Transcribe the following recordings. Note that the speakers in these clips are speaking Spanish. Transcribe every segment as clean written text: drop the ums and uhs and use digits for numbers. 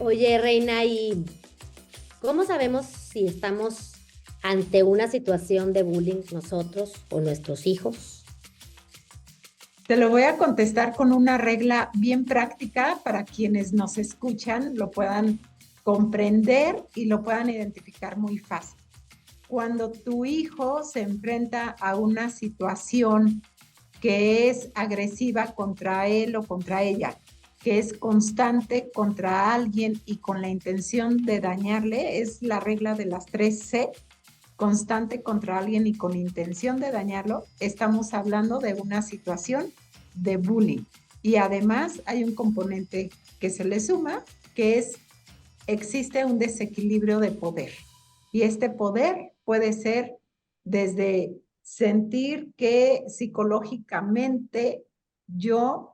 Oye, Reina, ¿y cómo sabemos si estamos ante una situación de bullying nosotros o nuestros hijos? Te lo voy a contestar con una regla bien práctica para quienes nos escuchan lo puedan comprender y lo puedan identificar muy fácil. Cuando tu hijo se enfrenta a una situación que es agresiva contra él o contra ella, que es constante contra alguien y con la intención de dañarle, es la regla de las 3 C, constante contra alguien y con intención de dañarlo, estamos hablando de una situación de bullying. Y además hay un componente que se le suma, que es existe un desequilibrio de poder. Y este poder puede ser desde sentir que psicológicamente yo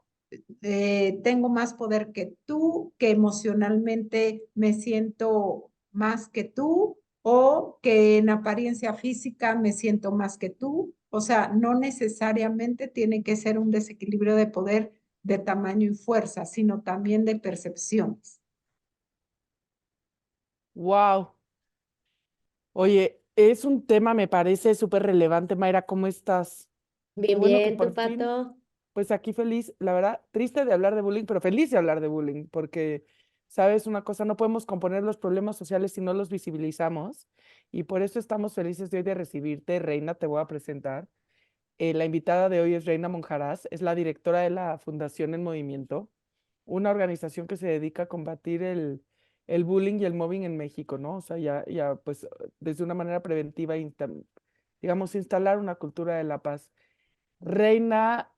tengo más poder que tú, que emocionalmente me siento más que tú, o que en apariencia física me siento más que tú. O sea, no necesariamente tiene que ser un desequilibrio de poder de tamaño y fuerza, sino también de percepciones. Wow. Oye, es un tema, me parece súper relevante, Mayra. ¿Cómo estás? Qué Bien, bueno que bien, por tu fin, Pato. pues aquí feliz, la verdad, triste de hablar de bullying, pero feliz de hablar de bullying, porque, sabes, una cosa, no podemos componer los problemas sociales si no los visibilizamos, y por eso estamos felices de hoy de recibirte, Reina, te voy a presentar. La invitada de hoy es Reina Monjaraz, es la directora de la Fundación En Movimiento, una organización que se dedica a combatir el bullying y el mobbing en México, ¿no? O sea, ya pues desde una manera preventiva, digamos, instalar una cultura de la paz. Reina,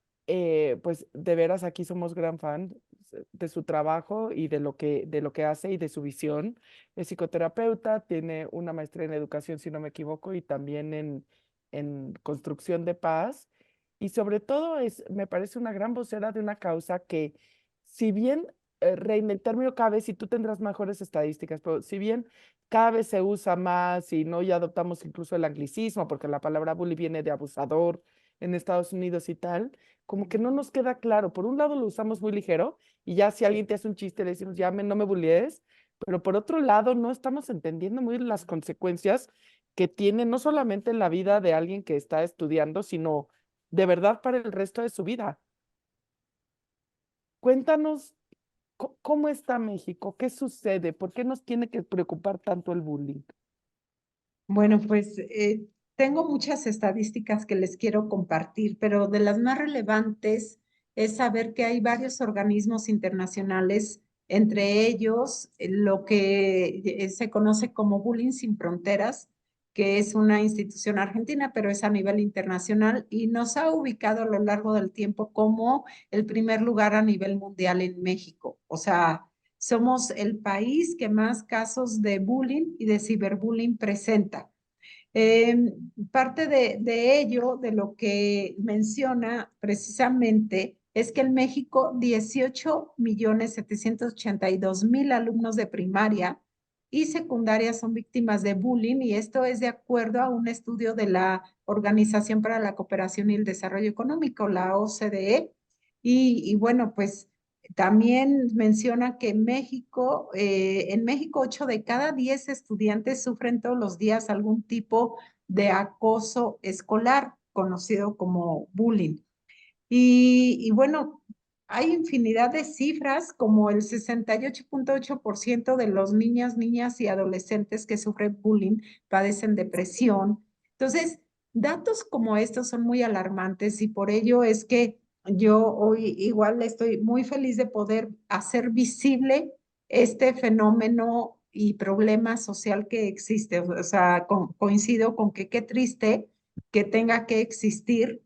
pues de veras aquí somos gran fan de su trabajo y de lo que hace y de su visión. Es psicoterapeuta, tiene una maestría en educación, si no me equivoco, y también en construcción de paz. Y sobre todo me parece una gran vocera de una causa que, si bien, Reina, el término cada vez, y tú tendrás mejores estadísticas, pero si bien cada vez se usa más y no ya adoptamos incluso el anglicismo, porque la palabra bully viene de abusador en Estados Unidos y tal, como que no nos queda claro. Por un lado lo usamos muy ligero y ya si alguien te hace un chiste le decimos, ya no me bullees, pero por otro lado no estamos entendiendo muy las consecuencias que tiene no solamente en la vida de alguien que está estudiando, sino de verdad para el resto de su vida. Cuéntanos cómo está México, qué sucede, por qué nos tiene que preocupar tanto el bullying. Bueno, pues tengo muchas estadísticas que les quiero compartir, pero de las más relevantes es saber que hay varios organismos internacionales, entre ellos lo que se conoce como Bullying Sin Fronteras, que es una institución argentina, pero es a nivel internacional y nos ha ubicado a lo largo del tiempo como el primer lugar a nivel mundial en México. O sea, somos el país que más casos de bullying y de ciberbullying presenta. Eh, Parte de ello, de lo que menciona precisamente, es que en México 18.782.000 alumnos de primaria y secundaria son víctimas de bullying, y esto es de acuerdo a un estudio de la Organización para la Cooperación y el Desarrollo Económico, la OCDE. Y bueno, pues también menciona que en México 8 de cada 10 estudiantes sufren todos los días algún tipo de acoso escolar, conocido como bullying. Y bueno, hay infinidad de cifras, como el 68.8% de los niños, niñas y adolescentes que sufren bullying padecen depresión. Entonces, datos como estos son muy alarmantes, y por ello es que yo hoy igual estoy muy feliz de poder hacer visible este fenómeno y problema social que existe. O sea, coincido con que qué triste que tenga que existir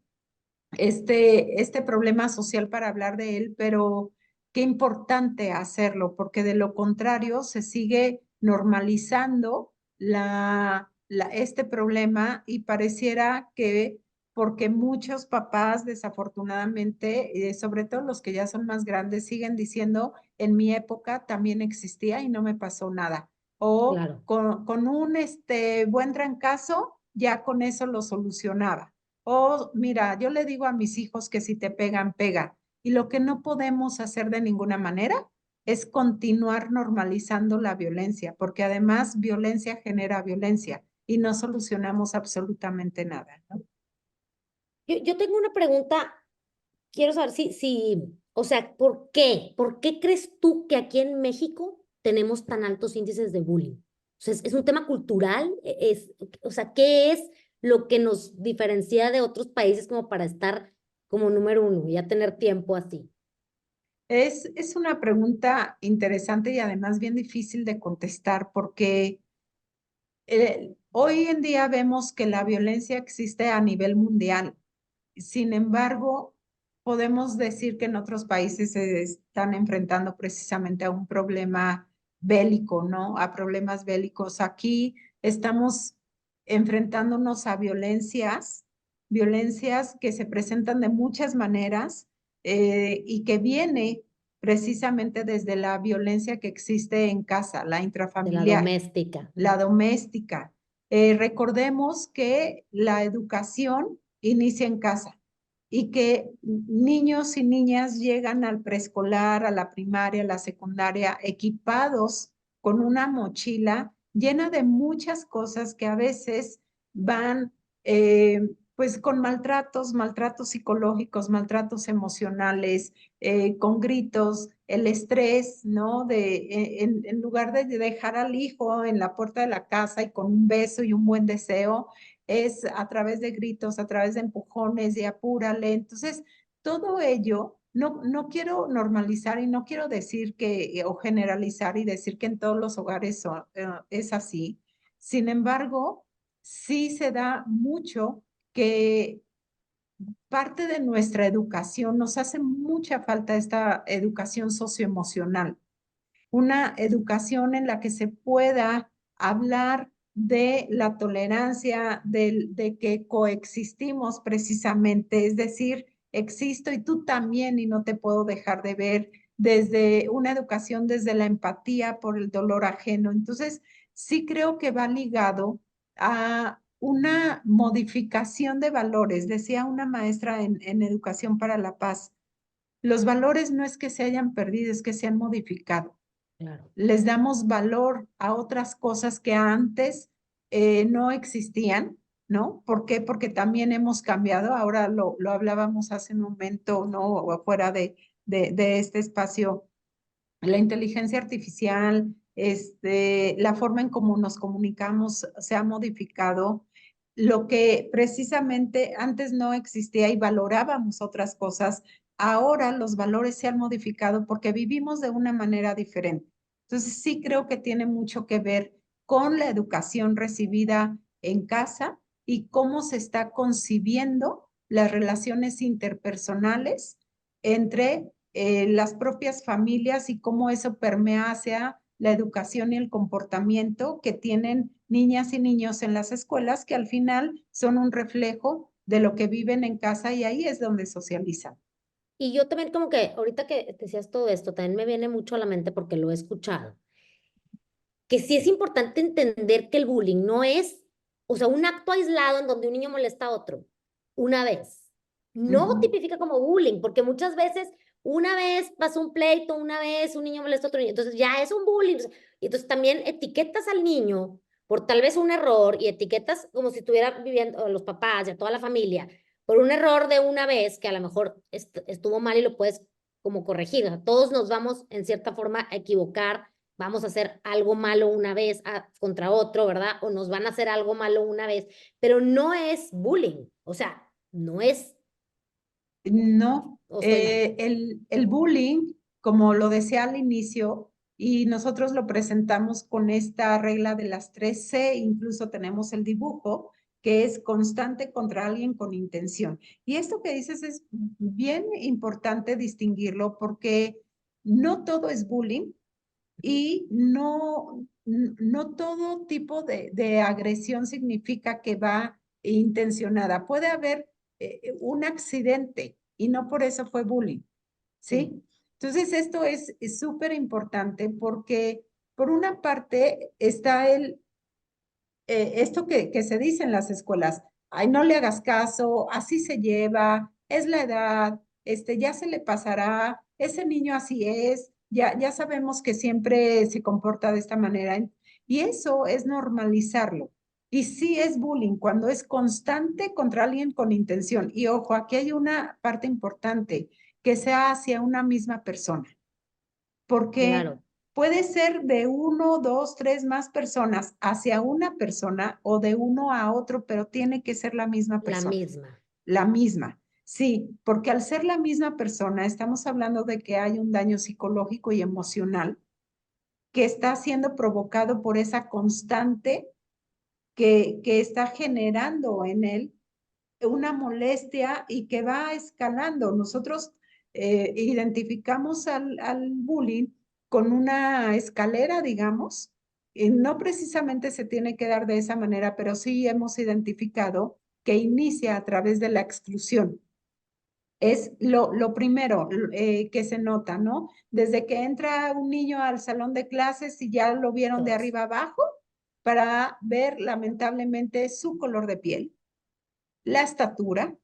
este problema social para hablar de él, pero qué importante hacerlo, porque de lo contrario se sigue normalizando este problema, y pareciera que porque muchos papás, desafortunadamente, sobre todo los que ya son más grandes, siguen diciendo, en mi época también existía y no me pasó nada. O Claro. con un buen trancazo, ya con eso lo solucionaba. O mira, yo le digo a mis hijos que si te pegan, pega. Y lo que no podemos hacer de ninguna manera es continuar normalizando la violencia, porque además violencia genera violencia y no solucionamos absolutamente nada, ¿no? Yo tengo una pregunta, quiero saber o sea, ¿por qué? ¿Por qué crees tú que aquí en México tenemos tan altos índices de bullying? O sea, es un tema cultural? O sea, ¿qué es lo que nos diferencia de otros países como para estar como número uno, ya tener tiempo así? Es una pregunta interesante y además bien difícil de contestar porque hoy en día vemos que la violencia existe a nivel mundial. Sin embargo, podemos decir que en otros países se están enfrentando precisamente a un problema bélico, ¿no? A problemas bélicos. Aquí estamos enfrentándonos a violencias que se presentan de muchas maneras y que viene precisamente desde la violencia que existe en casa, la De la intrafamiliar, doméstica. la doméstica. Recordemos que la educación inicia en casa y que niños y niñas llegan al preescolar, a la primaria, a la secundaria, equipados con una mochila llena de muchas cosas que a veces van pues con maltratos psicológicos, maltratos emocionales, con gritos, el estrés, ¿no? En lugar de dejar al hijo en la puerta de la casa y con un beso y un buen deseo, es a través de gritos, a través de empujones, de apúrale. Entonces, todo ello, no quiero normalizar y no quiero decir que, o generalizar y decir que en todos los hogares es así. Sin embargo, sí se da mucho que parte de nuestra educación nos hace mucha falta esta educación socioemocional, una educación en la que se pueda hablar de la tolerancia, de que coexistimos precisamente, es decir, existo y tú también y no te puedo dejar de ver, desde una educación desde la empatía por el dolor ajeno. Entonces, sí creo que va ligado a una modificación de valores. Decía una maestra en Educación para la Paz, los valores no es que se hayan perdido, es que se han modificado. Claro. Les damos valor a otras cosas que antes no existían, ¿no? ¿Por qué? Porque también hemos cambiado. Ahora lo hablábamos hace un momento, ¿no? O afuera de este espacio, la inteligencia artificial, la forma en cómo nos comunicamos se ha modificado. Lo que precisamente antes no existía y valorábamos otras cosas, ahora los valores se han modificado porque vivimos de una manera diferente. Entonces sí creo que tiene mucho que ver con la educación recibida en casa y cómo se está concibiendo las relaciones interpersonales entre las propias familias y cómo eso permea hacia la educación y el comportamiento que tienen niñas y niños en las escuelas, que al final son un reflejo de lo que viven en casa y ahí es donde socializan. Y yo también como que ahorita que decías todo esto, también me viene mucho a la mente porque lo he escuchado, que sí es importante entender que el bullying no es, o sea, un acto aislado en donde un niño molesta a otro una vez. No tipifica como bullying, porque muchas veces una vez pasó un pleito, una vez un niño molesta a otro niño, entonces ya es un bullying. Y entonces también etiquetas al niño por tal vez un error y etiquetas como si estuviera viviendo los papás y a toda la familia por un error de una vez que a lo mejor estuvo mal y lo puedes como corregir. O sea, todos nos vamos en cierta forma a equivocar, vamos a hacer algo malo una vez contra otro, ¿verdad? O nos van a hacer algo malo una vez, pero no es bullying, o sea, no es, No, o estoy mal. el bullying, como lo decía al inicio, y nosotros lo presentamos con esta regla de las 3C, incluso tenemos el dibujo, que es constante contra alguien con intención. Y esto que dices es bien importante distinguirlo porque no todo es bullying y no todo tipo de agresión significa que va intencionada. Puede haber un accidente y no por eso fue bullying, Sí. ¿sí? Entonces, esto es súper importante porque por una parte está esto que se dice en las escuelas, ay, no le hagas caso, así se lleva, es la edad, ya se le pasará, ese niño así es, ya sabemos que siempre se comporta de esta manera y eso es normalizarlo. Y sí es bullying cuando es constante contra alguien con intención. Y ojo, aquí hay una parte importante, que sea hacia una misma persona, porque Claro, puede ser de uno, dos, tres más personas hacia una persona o de uno a otro, pero tiene que ser la misma la persona, misma. la misma. Sí, porque al ser la misma persona, estamos hablando de que hay un daño psicológico y emocional que está siendo provocado por esa constante que está generando en él una molestia y que va escalando. Nosotros identificamos al bullying con una escalera, digamos, y no precisamente se tiene que dar de esa manera, pero sí hemos identificado que inicia a través de la exclusión. Es lo primero que se nota, ¿no? Desde que entra un niño al salón de clases y ya lo vieron de Todos. arriba abajo para ver lamentablemente su color de piel, la estatura,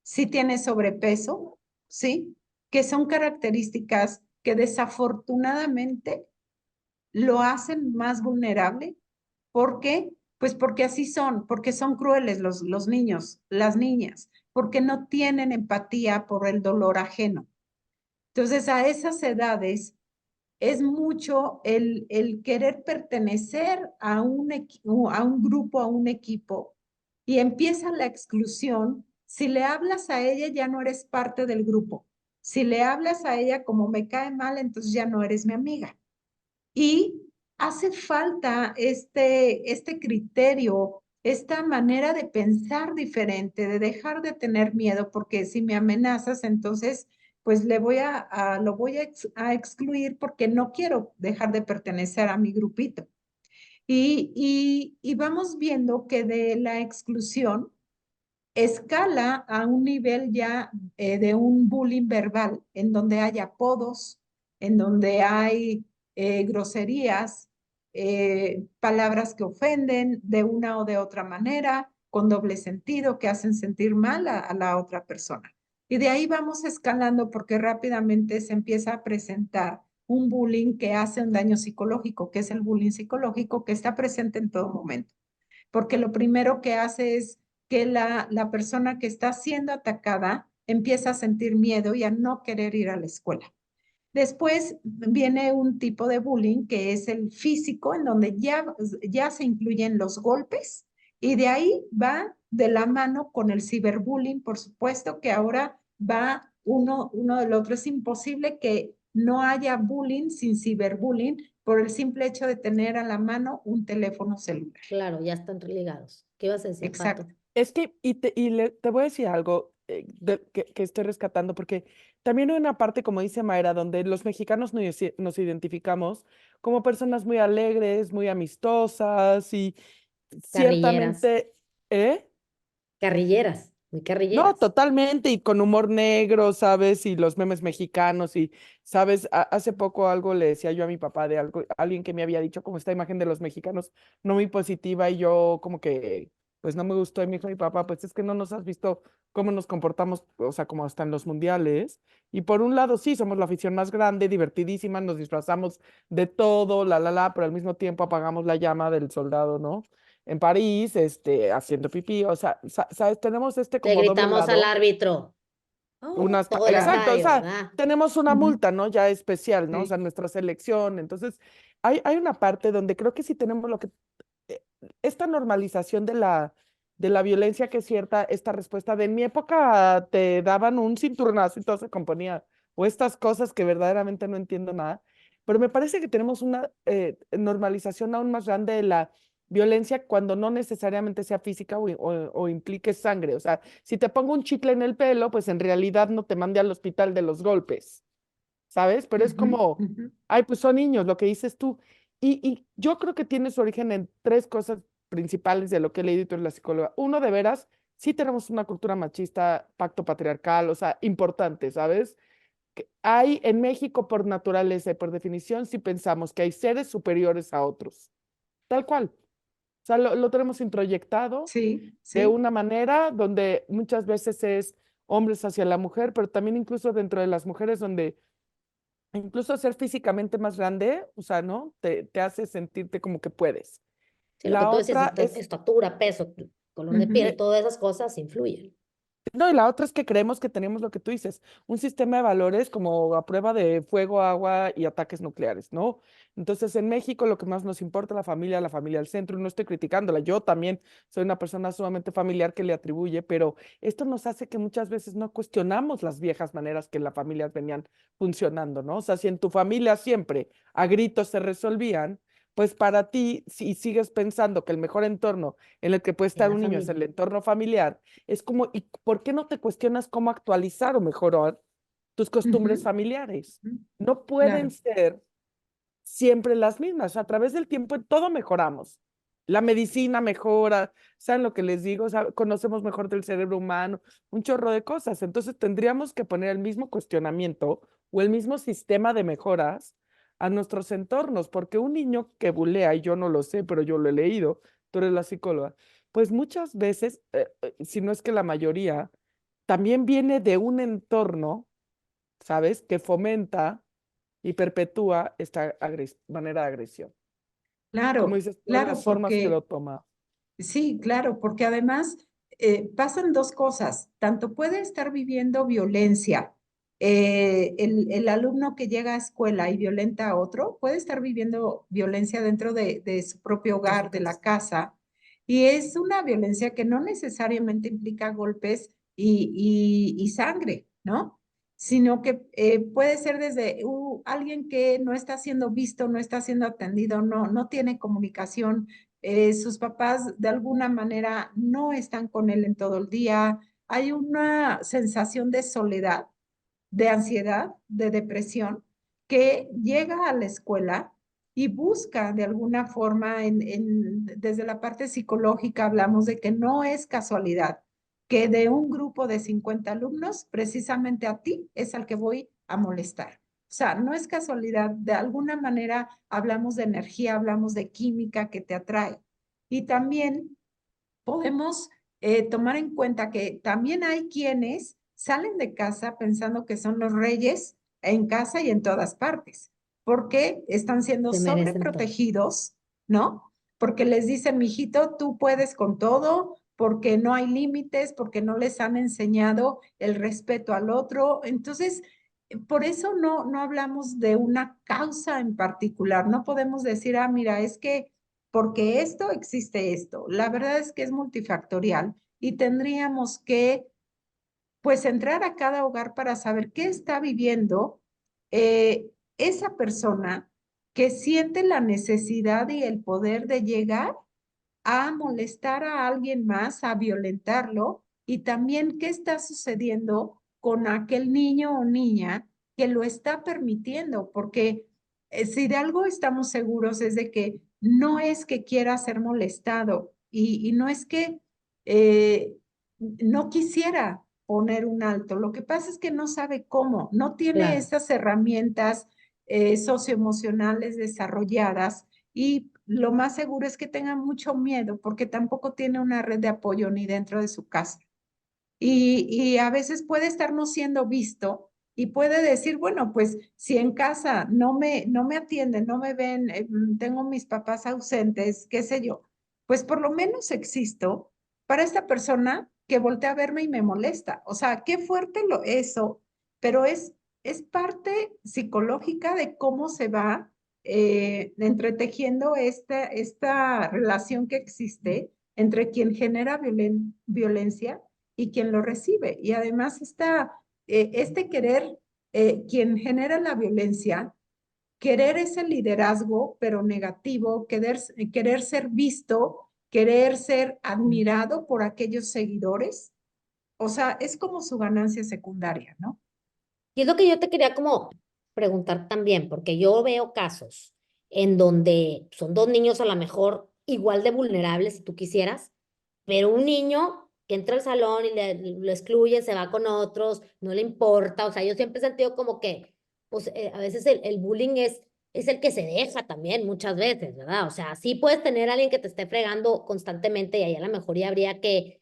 si tiene sobrepeso, ¿sí? Que son características que desafortunadamente lo hacen más vulnerable. ¿Por qué? Pues porque así son, porque son crueles los niños, las niñas, porque no tienen empatía por el dolor ajeno. Entonces, a esas edades es mucho el querer pertenecer a un grupo, a un equipo, y empieza la exclusión. Si le hablas a ella, ya no eres parte del grupo. Si le hablas a ella como me cae mal, entonces ya no eres mi amiga. Y hace falta este criterio, esta manera de pensar diferente, de dejar de tener miedo, porque si me amenazas, entonces pues lo voy a excluir porque no quiero dejar de pertenecer a mi grupito. Y vamos viendo que de la exclusión escala a un nivel ya de un bullying verbal, en donde hay apodos, en donde hay groserías, palabras que ofenden de una o de otra manera, con doble sentido, que hacen sentir mal a la otra persona. Y de ahí vamos escalando porque rápidamente se empieza a presentar un bullying que hace un daño psicológico, que es el bullying psicológico que está presente en todo momento, porque lo primero que hace es que la persona que está siendo atacada empieza a sentir miedo y a no querer ir a la escuela. Después viene un tipo de bullying que es el físico, en donde ya se incluyen los golpes y de ahí va de la mano con el ciberbullying, por supuesto, que ahora va uno del otro. Es imposible que no haya bullying sin ciberbullying por el simple hecho de tener a la mano un teléfono celular. Claro, ya están ligados. ¿Qué ibas a decir, Exacto. Pato? Es que, te voy a decir algo que estoy rescatando, porque también hay una parte, como dice Mayra, donde los mexicanos nos identificamos como personas muy alegres, muy amistosas y Carrilleras. ciertamente, ¿eh? Carrilleras, muy No, carrilleras. totalmente, y con humor negro, ¿sabes? Y los memes mexicanos, y, ¿sabes? Hace poco algo le decía yo a mi papá de algo, alguien que me había dicho como esta imagen de los mexicanos no muy positiva, y yo como que, pues no me gustó, y me dijo mi papá, pues es que no nos has visto cómo nos comportamos, o sea, como hasta en los mundiales, y por un lado sí, somos la afición más grande, divertidísima, nos disfrazamos de todo, pero al mismo tiempo apagamos la llama del soldado, ¿no? En París, haciendo pipí, o sea, ¿sabes? Tenemos Le como doble gritamos al lado, árbitro. Todo el exacto, o estadio, sea, ¿verdad? tenemos una Ujú. multa, ¿no? Ya especial, ¿no? O sea, Sí. nuestra selección, entonces, hay una parte donde creo que sí tenemos eh, esta normalización de la violencia que es cierta, esta respuesta de en mi época te daban un cinturonazo y todo se componía, o estas cosas que verdaderamente no entiendo nada, pero me parece que tenemos una normalización aún más grande de la violencia cuando no necesariamente sea física o implique sangre. O sea, si te pongo un chicle en el pelo, pues en realidad no te mandé al hospital de los golpes, ¿sabes? Pero es Ujú, como, ujú. ay, pues son niños, lo que dices tú. Y yo creo que tiene su origen en tres cosas principales de lo que he leído y tú eres la psicóloga. Uno, de veras, sí tenemos una cultura machista, pacto patriarcal, o sea, importante, ¿sabes? Que hay en México por naturaleza y por definición, si pensamos que hay seres superiores a otros, tal cual. O sea, lo tenemos introyectado Sí, de sí. una manera donde muchas veces es hombres hacia la mujer, pero también incluso dentro de las mujeres donde Incluso ser físicamente más grande, o sea, ¿no? Te hace sentirte como que puedes. Sí, lo que La tú decías, otra es, estatura, peso, color de Ujú. piel, todas esas cosas influyen. no, y la otra es que creemos que tenemos lo que tú dices, un sistema de valores como a prueba de fuego, agua y ataques nucleares, ¿no? Entonces, en México lo que más nos importa la familia al centro, y no estoy criticándola, yo también soy una persona sumamente familiar que le atribuye, pero esto nos hace que muchas veces no cuestionamos las viejas maneras que las familias venían funcionando, ¿no? O sea, si en tu familia siempre a gritos se resolvían, pues para ti, si sigues pensando que el mejor entorno en el que puede En estar la un niño es el familia. entorno familiar, es como, ¿y por qué no te cuestionas cómo actualizar o mejorar tus costumbres Ujú, familiares? ujú. No pueden Claro, ser siempre las mismas. A través del tiempo en todo mejoramos. La medicina mejora, ¿saben lo que les digo? Conocemos mejor del cerebro humano, un chorro de cosas. Entonces tendríamos que poner el mismo cuestionamiento o el mismo sistema de mejoras a nuestros entornos, porque un niño que bulea, y yo no lo sé, pero yo lo he leído, tú eres la psicóloga, pues muchas veces, si no es que la mayoría, también viene de un entorno, ¿sabes? Que fomenta y perpetúa esta manera de agresión. Como claro, dices, todas claro, las formas que lo porque toma. sí, claro, porque además pasan dos cosas. Tanto puede estar viviendo violencia, el alumno que llega a escuela y violenta a otro, puede estar viviendo violencia dentro de su propio De su hogar, de la casa. casa, y es una violencia que no necesariamente implica golpes y sangre, ¿no? Sino que puede ser desde alguien que no está siendo visto, no está siendo atendido, no tiene comunicación, sus papás de alguna manera no están con él en todo el día, hay una sensación de soledad, de ansiedad, de depresión, que llega a la escuela y busca de alguna forma, desde la parte psicológica hablamos de que no es casualidad, que de un grupo de 50 alumnos, precisamente a ti es al que voy a molestar. O sea, no es casualidad, de alguna manera hablamos de energía, hablamos de química que te atrae. Y también podemos tomar en cuenta que también hay quienes salen de casa pensando que son los reyes en casa y en todas partes, porque están siendo Se merecen todo. sobreprotegidos, ¿no? Porque les dicen, mijito, tú puedes con todo, porque no hay límites, porque no les han enseñado el respeto al otro. Entonces, por eso no hablamos de una causa en particular. No podemos decir, ah, mira, es que porque esto existe esto. La verdad es que es multifactorial y tendríamos que, pues, entrar a cada hogar para saber qué está viviendo esa persona que siente la necesidad y el poder de llegar a molestar a alguien más, a violentarlo, y también qué está sucediendo con aquel niño o niña que lo está permitiendo, porque si de algo estamos seguros es de que no es que quiera ser molestado y no es que eh, no quisiera poner un alto, lo que pasa es que no sabe cómo, no tiene Claro. esas herramientas socioemocionales desarrolladas y lo más seguro es que tenga mucho miedo porque tampoco tiene una red de apoyo ni dentro de su casa. Y a veces puede estar no siendo visto y puede decir, bueno, pues si en casa no me atienden, no me ven, tengo mis papás ausentes, qué sé yo, pues por lo menos existo para esta persona que voltea a verme y me molesta. O sea, qué fuerte eso, pero es parte psicológica de cómo se va entretejiendo esta relación que existe entre quien genera violencia y quien lo recibe. Y además este querer, quien genera la violencia, querer ese liderazgo, pero negativo, querer ser visto, querer ser admirado por aquellos seguidores. O sea, es como su ganancia secundaria, ¿no? Y es lo que yo te quería como preguntar también, porque yo veo casos en donde son dos niños a lo mejor igual de vulnerables, si tú quisieras, pero un niño que entra al salón y lo excluye, se va con otros, no le importa, o sea, yo siempre he sentido como que, pues a veces el bullying es el que se deja también muchas veces, ¿verdad? O sea, sí puedes tener a alguien que te esté fregando constantemente y ahí a lo mejor ya habría que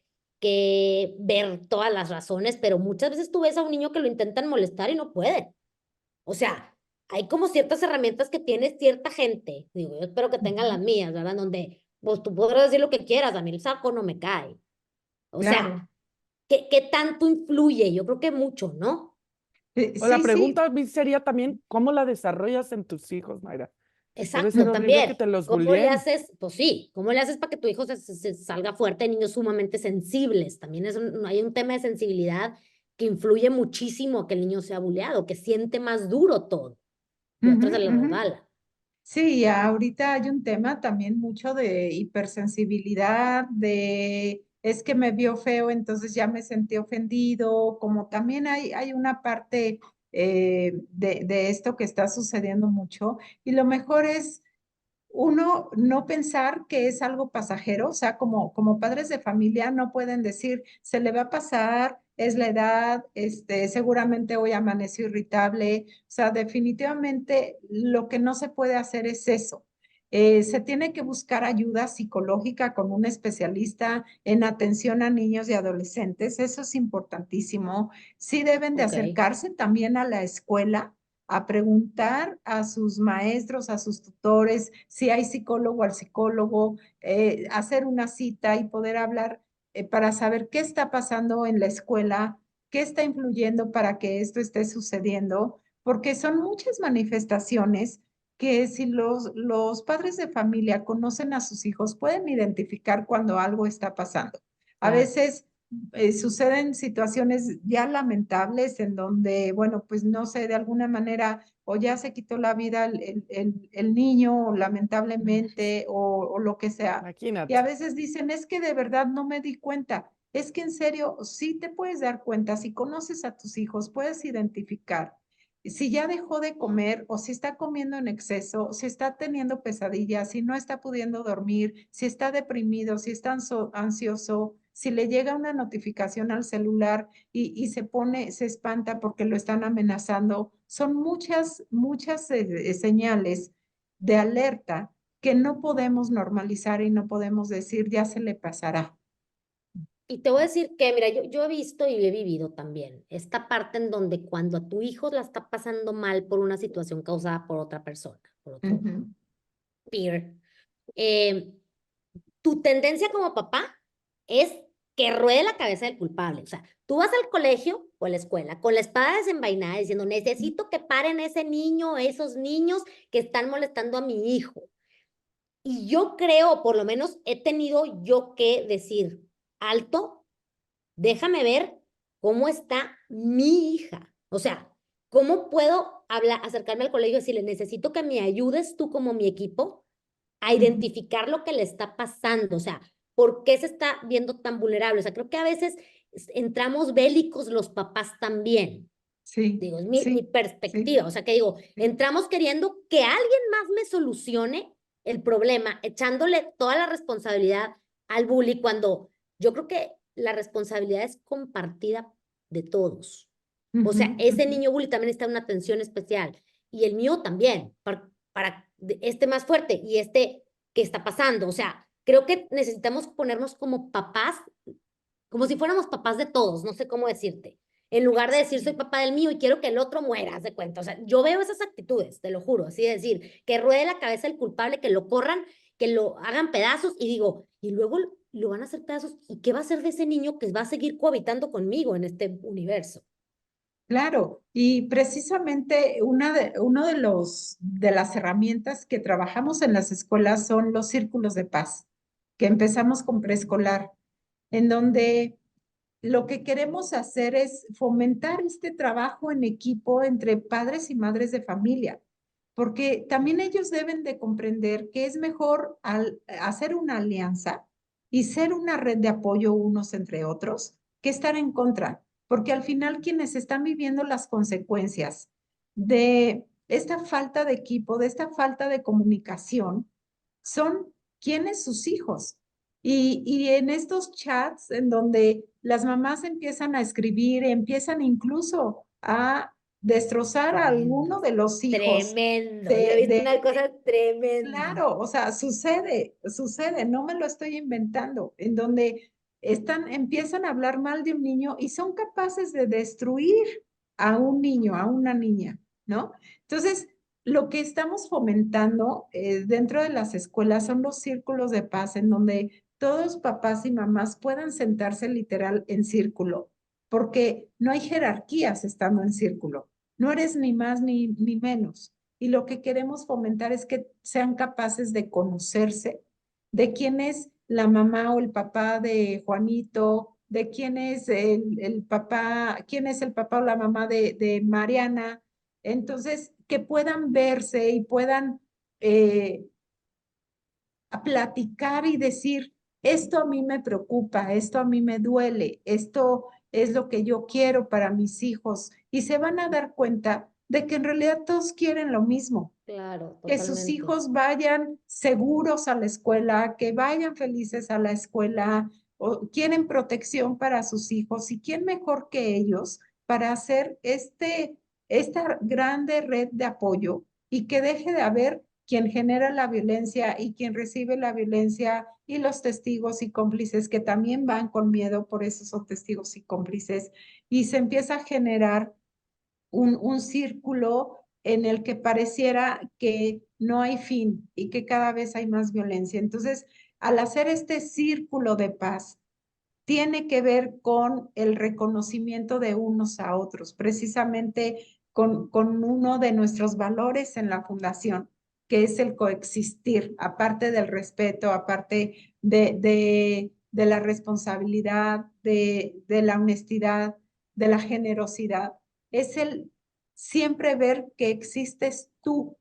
ver todas las razones, pero muchas veces tú ves a un niño que lo intentan molestar y no puede. O sea, hay como ciertas herramientas que tiene cierta gente, digo, yo espero que tengan las mías, ¿verdad? Donde, pues tú podrás decir lo que quieras, a mí el saco no me cae. O Claro. sea, ¿qué tanto influye? Yo creo que mucho, ¿no? O la Sí, sí. pregunta a mí sería también, ¿cómo la desarrollas en tus hijos, Mayra? Debe ser Exacto, horrible que también. te los ¿Cómo le bulleen. haces? Pues sí, ¿cómo le haces para que tu hijo se salga fuerte? Hay niños sumamente sensibles. También hay un tema de sensibilidad que influye muchísimo a que el niño sea buleado, que siente más duro todo y Ujú, otros se le ujú. resbala. Sí, ahorita hay un tema también mucho de hipersensibilidad, de es que me vio feo, entonces ya me sentí ofendido, como también hay una parte de esto que está sucediendo mucho, y lo mejor es uno no pensar que es algo pasajero, o sea, como padres de familia no pueden decir, se le va a pasar, es la edad, seguramente hoy amaneció irritable, o sea, definitivamente lo que no se puede hacer es eso. Se tiene que buscar ayuda psicológica con un especialista en atención a niños y adolescentes, eso es importantísimo. Sí deben de Ok, acercarse también a la escuela a preguntar a sus maestros, a sus tutores, si hay psicólogo al psicólogo, hacer una cita y poder hablar para saber qué está pasando en la escuela, qué está influyendo para que esto esté sucediendo, porque son muchas manifestaciones que si los padres de familia conocen a sus hijos, pueden identificar cuando algo está pasando. A claro. veces suceden situaciones ya lamentables en donde, bueno, pues no sé, de alguna manera o ya se quitó la vida el niño, lamentablemente, o lo que sea. Y a Imagínate. veces dicen, es que de verdad no me di cuenta. Es que en serio, sí te puedes dar cuenta, si conoces a tus hijos, puedes identificar si ya dejó de comer o si está comiendo en exceso, si está teniendo pesadillas, si no está pudiendo dormir, si está deprimido, si está ansioso, si le llega una notificación al celular y se pone, se espanta porque lo están amenazando. Son muchas señales de alerta que no podemos normalizar y no podemos decir ya se le pasará. Y te voy a decir que, mira, yo he visto y he vivido también esta parte en donde cuando a tu hijo la está pasando mal por una situación causada por otra persona, por otro Ujú, peer, eh, tu tendencia como papá es que ruede la cabeza del culpable. O sea, tú vas al colegio o a la escuela con la espada desenvainada diciendo, necesito que paren ese niño, esos niños que están molestando a mi hijo. Y yo creo, por lo menos he tenido yo que decir, alto, déjame ver cómo está mi hija. O sea, ¿cómo puedo hablar, acercarme al colegio y decirle, necesito que me ayudes tú como mi equipo a ujú. identificar lo que le está pasando? O sea, ¿por qué se está viendo tan vulnerable? O sea, creo que a veces entramos bélicos los papás también. Sí, Digo, es mi sí, sí, perspectiva. O sea, que digo, sí. entramos queriendo que alguien más me solucione el problema, echándole toda la responsabilidad al bully, cuando yo creo que la responsabilidad es compartida de todos. O Ujú, sea, ese ujú. niño bully también necesita una atención especial y el mío también, para este más fuerte y este que está pasando. O sea, creo que necesitamos ponernos como papás, como si fuéramos papás de todos, no sé cómo decirte, en lugar de decir soy Sí. papá del mío y quiero que el otro muera, haz de cuenta. O sea, yo veo esas actitudes, te lo juro, así de decir, que ruede la cabeza el culpable, que lo corran, que lo hagan pedazos y digo, y luego lo van a hacer pedazos, ¿y qué va a hacer de ese niño que va a seguir cohabitando conmigo en este universo? Claro, y precisamente uno de de las herramientas que trabajamos en las escuelas son los círculos de paz, que empezamos con preescolar, en donde lo que queremos hacer es fomentar este trabajo en equipo entre padres y madres de familia, porque también ellos deben de comprender que es mejor hacer una alianza y ser una red de apoyo unos entre otros que estar en contra, porque al final quienes están viviendo las consecuencias de esta falta de equipo, de esta falta de comunicación, son quienes sus hijos. Y en estos chats en donde las mamás empiezan a escribir, empiezan incluso a destrozar a Tremendo, alguno de los hijos tremendo. Yo he de, visto una de, cosa tremenda. claro, o sea, sucede, no me lo estoy inventando, en donde empiezan a hablar mal de un niño y son capaces de destruir a un niño, a una niña, ¿no? Entonces, lo que estamos fomentando dentro de las escuelas son los círculos de paz en donde todos papás y mamás puedan sentarse literal en círculo, porque no hay jerarquías estando en círculo. No eres ni más ni menos. Y lo que queremos fomentar es que sean capaces de conocerse, de quién es la mamá o el papá de Juanito, de quién es el papá, quién es el papá o la mamá de Mariana. Entonces, que puedan verse y puedan a platicar y decir, esto a mí me preocupa, esto a mí me duele, esto es lo que yo quiero para mis hijos. Y se van a dar cuenta de que en realidad todos quieren lo mismo, Claro, que sus totalmente. hijos vayan seguros a la escuela, que vayan felices a la escuela, o quieren protección para sus hijos. ¿Y quién mejor que ellos para hacer esta grande red de apoyo y que deje de haber quien genera la violencia y quien recibe la violencia y los testigos y cómplices que también van con miedo, por eso son testigos y cómplices, y se empieza a generar un círculo en el que pareciera que no hay fin y que cada vez hay más violencia. Entonces, al hacer este círculo de paz, tiene que ver con el reconocimiento de unos a otros, precisamente con uno de nuestros valores en la fundación, que es el coexistir, aparte del respeto, aparte de la responsabilidad, de la honestidad, de la generosidad. Es el siempre ver que existes tú,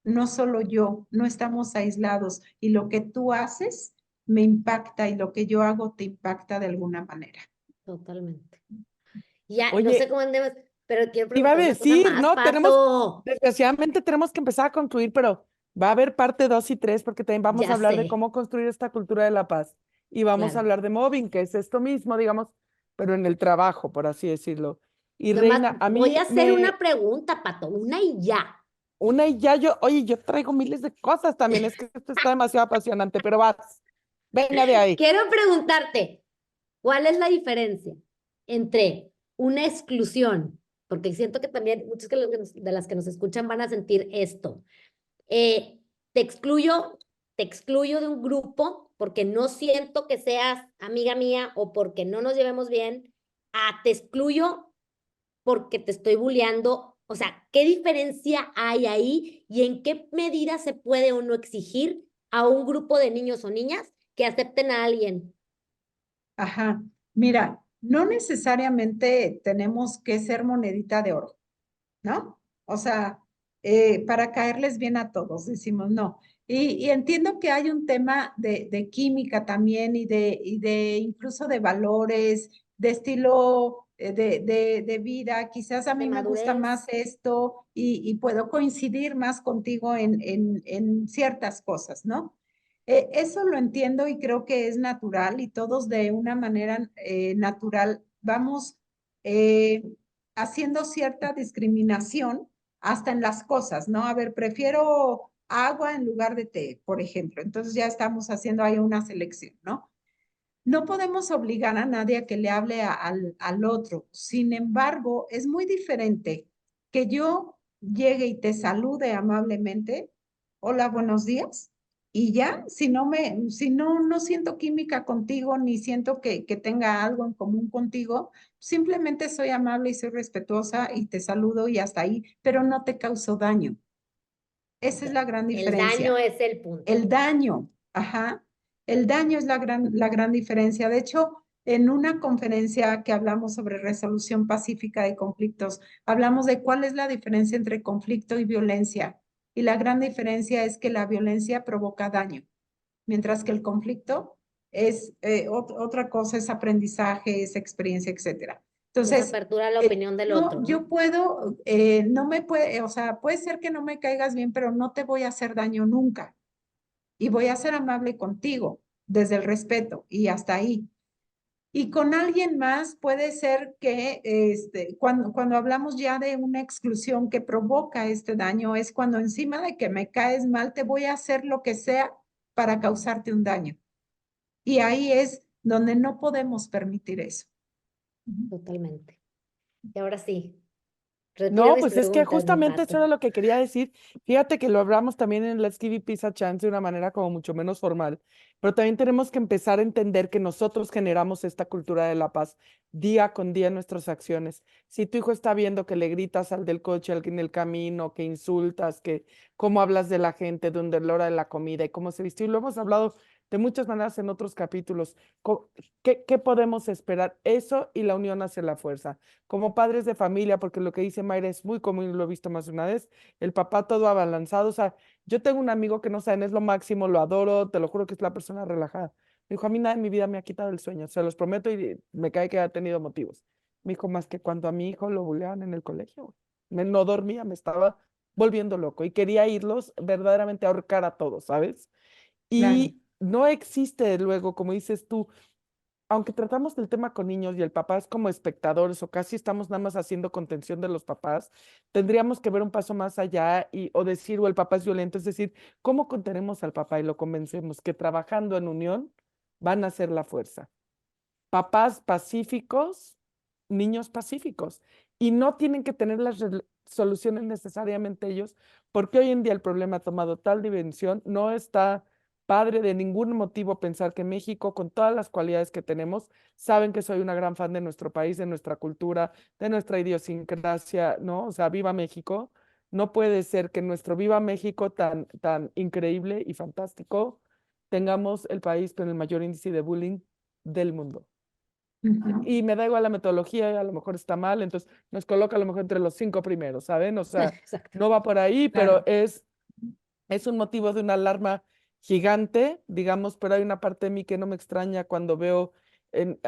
no solo yo, no estamos aislados y lo que tú haces me impacta y lo que yo hago te impacta de alguna manera. Totalmente. Ya, no sé Oye, cómo andemos, pero quiero te iba a preguntar una cosa decir, más, ¿no? Pato. Desgraciadamente tenemos que empezar a concluir, pero va a haber parte 2 y 3 porque también vamos Ya a hablar de sé, cómo construir esta cultura de la paz. Y vamos a claro. hablar de mobbing, que es esto mismo, digamos, pero en el trabajo, por así decirlo. Y Nomás Reina, a voy a mí hacer una pregunta, Pato, una y ya. una y ya oye, yo traigo miles de cosas también, es que esto está demasiado apasionante, pero vas, venga de ahí. Quiero preguntarte, ¿cuál es la diferencia entre una exclusión? Porque siento que también muchas de las que nos escuchan van a sentir esto. Eh, te excluyo, te excluyo de un grupo porque no siento que seas amiga mía o porque no nos llevemos bien. Te excluyo porque te estoy bulleando. O sea, ¿qué diferencia hay ahí y en qué medida se puede o no exigir a un grupo de niños o niñas que acepten a alguien? Ajá, mira, no necesariamente tenemos que ser monedita de oro, ¿no? O sea, para caerles bien a todos, decimos no. Y entiendo que hay un tema de química también y de incluso de valores, de estilo de vida. Quizás a De mí me gusta madurez. más esto y puedo coincidir más contigo en ciertas cosas, ¿no? Eso lo entiendo y creo que es natural y todos de una manera natural vamos eh, haciendo cierta discriminación hasta en las cosas, ¿no? A ver, prefiero agua en lugar de té, por ejemplo. Entonces ya estamos haciendo ahí una selección, ¿no? No podemos obligar a nadie a que le hable al otro. Sin embargo, es muy diferente que yo llegue y te salude amablemente. Hola, buenos días. Y ya, si no siento química contigo, ni siento que tenga algo en común contigo, simplemente soy amable y soy respetuosa y te saludo y hasta ahí, pero no te causo daño. Esa es la gran El daño diferencia. es el punto. El daño, ajá, el daño es la gran diferencia. De hecho, en una conferencia que hablamos sobre resolución pacífica de conflictos, hablamos de cuál es la diferencia entre conflicto y violencia. Y la gran diferencia es que la violencia provoca daño, mientras que el conflicto es otra cosa, es aprendizaje, es experiencia, etcétera. Es Entonces, apertura a la opinión del yo, otro, yo ¿no? puedo, no me puede, o sea, puede ser que no me caigas bien, pero no te voy a hacer daño nunca y voy a ser amable contigo desde el respeto y hasta ahí. Y con alguien más puede ser que cuando hablamos ya de una exclusión que provoca este daño, es cuando encima de que me caes mal, te voy a hacer lo que sea para causarte un daño. Y ahí es donde no podemos permitir eso. Totalmente. Y ahora sí, Retiro No, mis pues es que preguntas, mi justamente eso Pato. era lo que quería decir. Fíjate que lo hablamos también en Let's Give Peace a Chance de una manera como mucho menos formal, pero también tenemos que empezar a entender que nosotros generamos esta cultura de la paz día con día en nuestras acciones. Si tu hijo está viendo que le gritas al del coche, al que en el camino, que insultas, que cómo hablas de la gente, de la hora de la comida y cómo se vistió, y lo hemos hablado de muchas maneras en otros capítulos. ¿Qué podemos esperar? Eso y la unión hacia la fuerza como padres de familia, porque lo que dice Mayra es muy común y lo he visto más de una vez, el papá todo abalanzado, o sea, yo tengo un amigo que no saben, es lo máximo, lo adoro, te lo juro que es la persona relajada. Me dijo, a mí nada en mi vida me ha quitado el sueño, se los prometo y me cae que ha tenido motivos. Me dijo, más que cuando a mi hijo lo buleaban en el colegio, no dormía, me estaba volviendo loco y quería irlos verdaderamente a ahorcar a todos, ¿sabes? Claro. Y no existe luego, como dices tú, aunque tratamos del tema con niños y el papá es como espectadores o casi estamos nada más haciendo contención de los papás, tendríamos que ver un paso más allá y o decir, o el papá es violento, es decir, ¿cómo contenemos al papá y lo convencemos que trabajando en unión van a ser la fuerza? Papás pacíficos, niños pacíficos. Y no tienen que tener las soluciones necesariamente ellos, porque hoy en día el problema ha tomado tal dimensión, no está padre de ningún motivo pensar que México, con todas las cualidades que tenemos, saben que soy una gran fan de nuestro país, de nuestra cultura, de nuestra idiosincrasia, ¿no? O sea, viva México. No puede ser que en nuestro viva México tan increíble y fantástico tengamos el país con el mayor índice de bullying del mundo. Ujú. Y me da igual la metodología, a lo mejor está mal, entonces nos coloca a lo mejor entre los 5 primeros, ¿saben? O sea, Exacto. no va por ahí, pero Claro. es un motivo de una alarma gigante, digamos, pero hay una parte de mí que no me extraña cuando veo en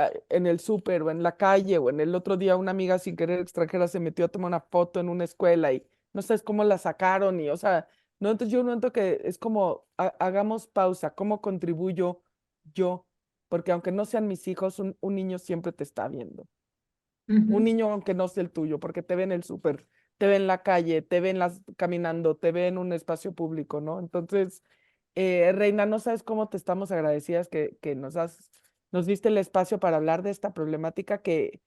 el súper o en la calle o en el otro día una amiga sin querer extranjera se metió a tomar una foto en una escuela y no sabes cómo la sacaron y, o sea, no, entonces yo noto que es como, hagamos pausa, ¿cómo contribuyo yo? Porque aunque no sean mis hijos, un niño siempre te está viendo. Un Ujú. niño aunque no sea el tuyo, porque te ve en el súper, te ve en la calle, te ve caminando, te ve en un espacio público, ¿no? Entonces, Reina, no sabes cómo te estamos agradecidas que nos diste el espacio para hablar de esta problemática te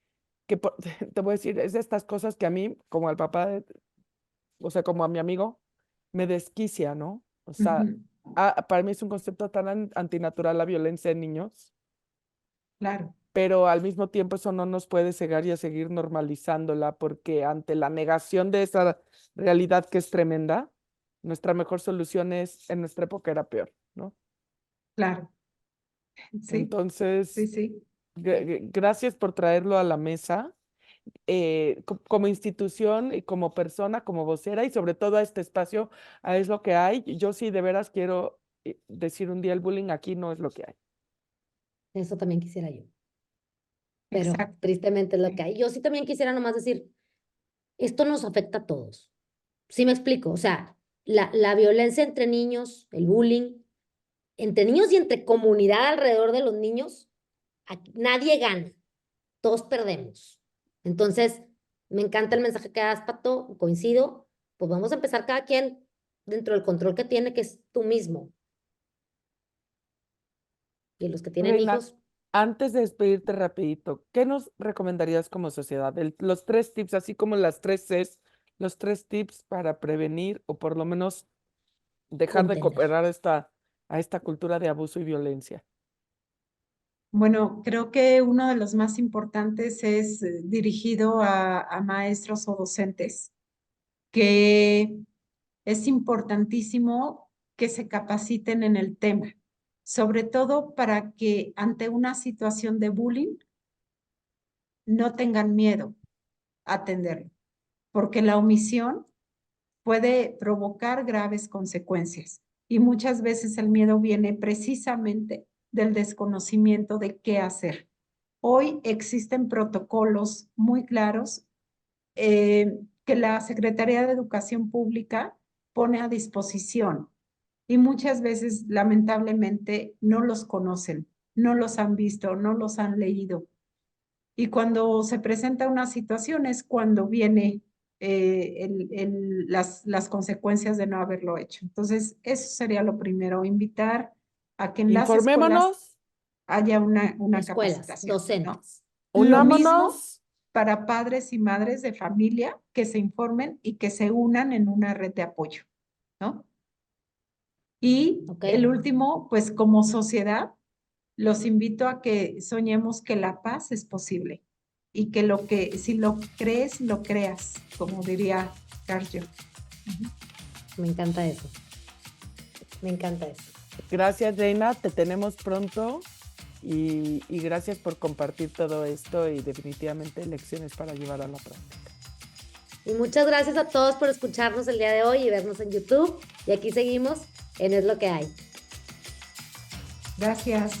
voy a decir, es de estas cosas que a mí, como al papá, o sea, como a mi amigo, me desquicia, ¿no? O sea, Ujú. para mí es un concepto tan antinatural la violencia en niños, Claro. pero al mismo tiempo eso no nos puede cegar y a seguir normalizándola, porque ante la negación de esa realidad que es tremenda, nuestra mejor solución es, en nuestra época era peor, ¿no? Claro. Sí, sí, Entonces, sí. gracias por traerlo a la mesa, como institución y como persona, como vocera y sobre todo a este espacio, a es lo que hay. Yo sí de veras quiero decir un día el bullying aquí no es lo que hay. Eso también quisiera yo, pero Exacto. tristemente es lo que Sí. hay. Yo sí también quisiera nomás decir, esto nos afecta a todos. ¿Sí me explico? O sea, la violencia entre niños, el bullying, entre niños y entre comunidad alrededor de los niños, nadie gana, todos perdemos. Entonces, me encanta el mensaje que das, Pato, coincido, pues vamos a empezar cada quien dentro del control que tiene, que es tú mismo. Y los que tienen Reina, hijos, antes de despedirte rapidito, ¿qué nos recomendarías como sociedad? Los 3 tips, así como las 3 Cs, los 3 tips para prevenir o por lo menos dejar de contener. cooperar a esta cultura de abuso y violencia. Bueno, creo que uno de los más importantes es dirigido a maestros o docentes, que es importantísimo que se capaciten en el tema, sobre todo para que ante una situación de bullying no tengan miedo a atenderlo, porque la omisión puede provocar graves consecuencias y muchas veces el miedo viene precisamente del desconocimiento de qué hacer. Hoy existen protocolos muy claros que la Secretaría de Educación Pública pone a disposición y muchas veces lamentablemente no los conocen, no los han visto, no los han leído. Y cuando se presenta una situación es cuando viene las consecuencias de no haberlo hecho. Entonces, eso sería lo primero, invitar a que en las escuelas Informémonos, haya una Escuelas, capacitación, ¿no? docentes. Lo mismo, unámonos para padres y madres de familia que se informen y que se unan en una red de apoyo, ¿no? Y Ok. el último, pues como sociedad, los invito a que soñemos que la paz es posible y que si lo crees, lo creas, como diría Carl Jung. Me encanta eso. Me encanta eso. Gracias, Reina, te tenemos pronto y gracias por compartir todo esto y definitivamente lecciones para llevar a la práctica. Y muchas gracias a todos por escucharnos el día de hoy y vernos en YouTube. Y aquí seguimos en Es lo que hay. Gracias.